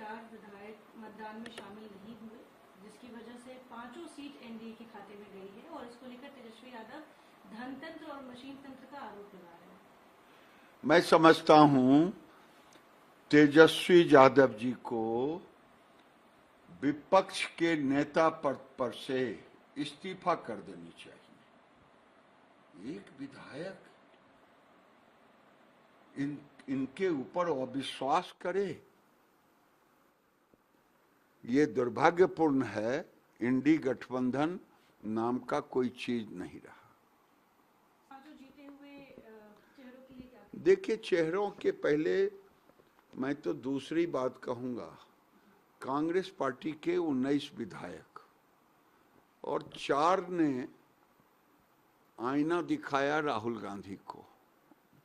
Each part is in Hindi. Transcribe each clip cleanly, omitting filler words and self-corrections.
4 विधायक मतदान में शामिल नहीं हुए, जिसकी वजह से 5 सीट एनडीए के खाते में गई है और इसको लेकर तेजस्वी यादव धनतंत्र और मशीन तंत्र का आरोप लगा रहे हैं। मैं समझता हूं तेजस्वी यादव जी को विपक्ष के नेता पद पर से इस्तीफा कर देनी चाहिए। एक विधायक इनके ऊपर अविश्वास करे, ये दुर्भाग्यपूर्ण है। इंडी गठबंधन नाम का कोई चीज नहीं रहा। जो जीते हुए चेहरों के लिए क्या? देखिए, चेहरों के पहले मैं तो दूसरी बात कहूंगा। कांग्रेस पार्टी के 19 विधायक और 4 ने आईना दिखाया राहुल गांधी को,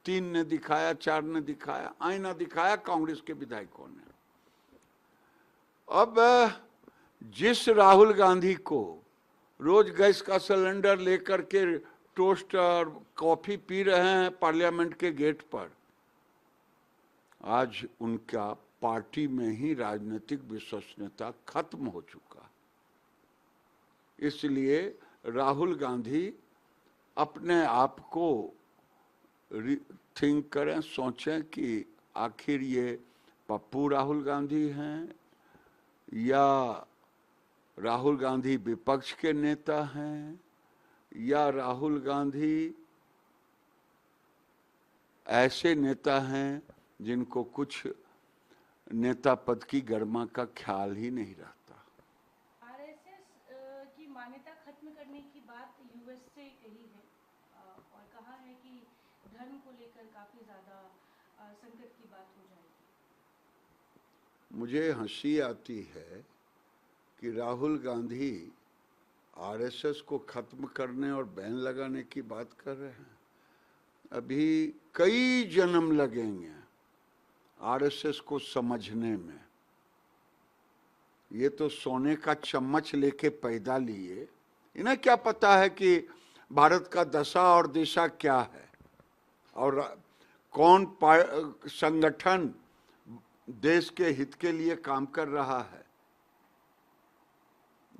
3 ने दिखाया, 4 ने दिखाया, आईना दिखाया कांग्रेस के विधायकों ने। अब जिस राहुल गांधी को रोज गैस का सिलेंडर लेकर के टोस्ट और कॉफी पी रहे हैं पार्लियामेंट के गेट पर, आज उनका पार्टी में ही राजनीतिक विश्वसनीयता खत्म हो चुका। इसलिए राहुल गांधी अपने आप को थिंक करें, सोचें कि आखिर ये पप्पू राहुल गांधी हैं या राहुल गांधी विपक्ष के नेता हैं या राहुल गांधी ऐसे नेता हैं जिनको कुछ नेता पद की गरिमा का ख्याल ही नहीं रहता। आरएसएस की मान्यता खत्म करने की बात यूएस से कही है और कहा है कि धर्म को लेकर काफी ज्यादा संकट की बात हो जाएगी। मुझे हंसी आती है कि राहुल गांधी आरएसएस को खत्म करने और बैन लगाने की बात कर रहे हैं। अभी कई जन्म लगेंगे आरएसएस को समझने में। ये तो सोने का चम्मच लेके पैदा लिए, इन्हें क्या पता है कि भारत का दशा और दिशा क्या है और कौन संगठन देश के हित के लिए काम कर रहा है।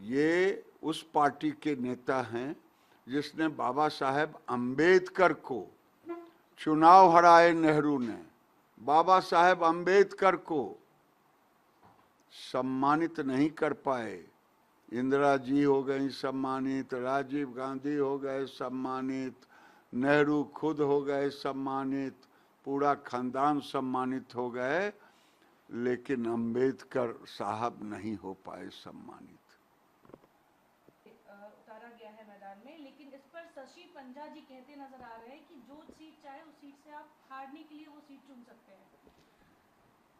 ये उस पार्टी के नेता हैं जिसने बाबा साहेब अंबेडकर को, चुनाव हराए नेहरू ने, बाबा साहेब अंबेडकर को सम्मानित नहीं कर पाए। इंदिरा जी हो गई सम्मानित, राजीव गांधी हो गए सम्मानित, नेहरू खुद हो गए सम्मानित, पूरा खानदान सम्मानित हो गए, लेकिन अंबेडकर साहब नहीं हो पाए सम्मानित। उतारा गया है मैदान में, लेकिन इस पर शशि पंजा जी कहते नजर आ रहे हैं कि जो सीट चाहे उस सीट से आप हारने के लिए वो सीट चुन सकते हैं।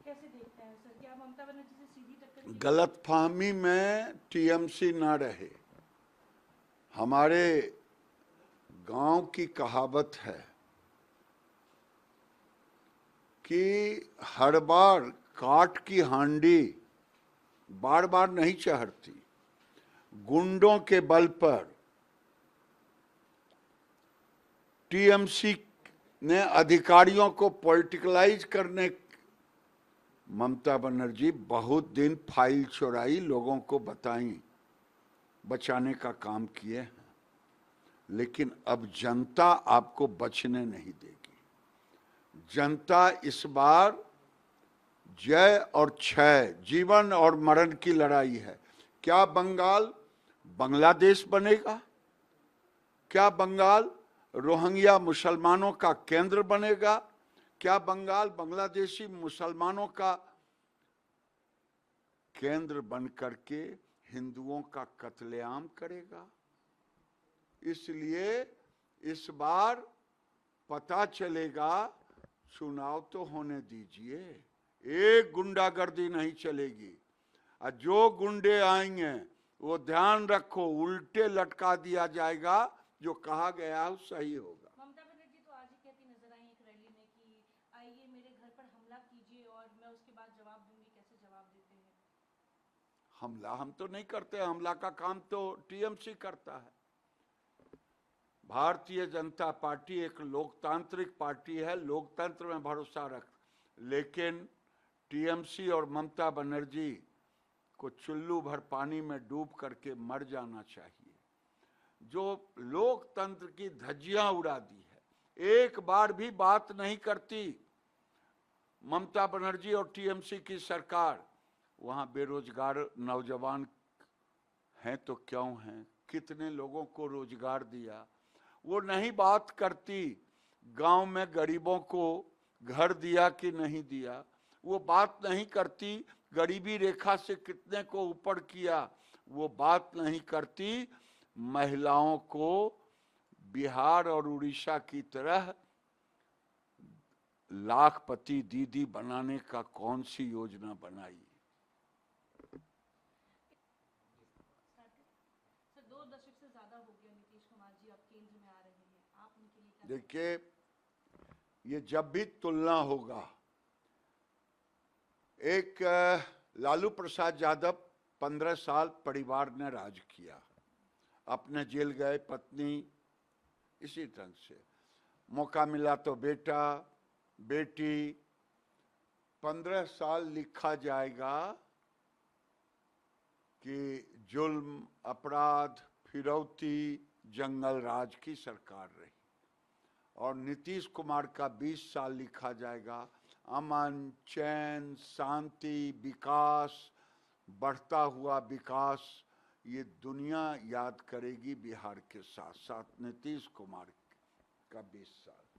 कैसे देखते हैं सर, क्या ममता बनर्जी से सीधी टक्कर? गलतफहमी में टीएमसी ना रहे। हमारे गांव की कहावत है कि हर बार काठ की हांडी बार बार नहीं चढ़ती। गुंडों के बल पर टीएमसी ने अधिकारियों को पॉलिटिकलाइज करने, ममता बनर्जी बहुत दिन फाइल चुराई, लोगों को बताई, बचाने का काम किए हैं। लेकिन अब जनता आपको बचने नहीं देगी। जनता इस बार जय और क्षय, जीवन और मरण की लड़ाई है। क्या बंगाल बांग्लादेश बनेगा? क्या बंगाल रोहिंग्या मुसलमानों का केंद्र बनेगा? क्या बंगाल बांग्लादेशी मुसलमानों का केंद्र बनकर के हिंदुओं का कत्लेआम करेगा? इसलिए इस बार पता चलेगा। चुनाव तो होने दीजिए, एक गुंडागर्दी नहीं चलेगी। और जो गुंडे आएंगे वो ध्यान रखो, उल्टे लटका दिया जाएगा। जो कहा गया है सही होगा। ममता बनर्जी तो आज ही कहती नजर आई एक रैली में कि आइए मेरे घर पर हमला कीजिए और मैं उसके बाद जवाब दूंगी। कैसे जवाब देते हैं? हमला हम तो नहीं करते, हमला का काम तो टीएमसी करता है। भारतीय जनता पार्टी एक लोकतांत्रिक पार्टी है, लोकतंत्र में भरोसा रख, लेकिन टीएमसी और ममता बनर्जी को चुल्लू भर पानी में डूब करके मर जाना चाहिए। जो लोकतंत्र की धज्जियां उड़ा दी है, एक बार भी बात नहीं करती ममता बनर्जी और टीएमसी की सरकार। वहां बेरोजगार नौजवान हैं तो क्यों हैं, कितने लोगों को रोजगार दिया, वो नहीं बात करती। गांव में गरीबों को घर दिया कि नहीं दिया, वो बात नहीं करती। गरीबी रेखा से कितने को ऊपर किया, वो बात नहीं करती। महिलाओं को बिहार और उड़ीसा की तरह लाखपति दीदी बनाने का कौन सी योजना बनाई? सर 2 दशक से ज्यादा हो गया नीतीश कुमार जी अब केंद्र में आ रहे हैं, आप उनके लिए क्या? देखिए, ये जब भी तुलना होगा, एक लालू प्रसाद यादव 15 साल परिवार ने राज किया, अपने जेल गए, पत्नी इसी ढंग से, मौका मिला तो बेटा बेटी। 15 साल लिखा जाएगा कि जुल्म, अपराध, फिरौती, जंगल राज की सरकार रही। और नीतीश कुमार का 20 साल लिखा जाएगा अमन, चैन, शांति, विकास, बढ़ता हुआ विकास। ये दुनिया याद करेगी बिहार के साथ साथ नीतीश कुमार का 20 साल।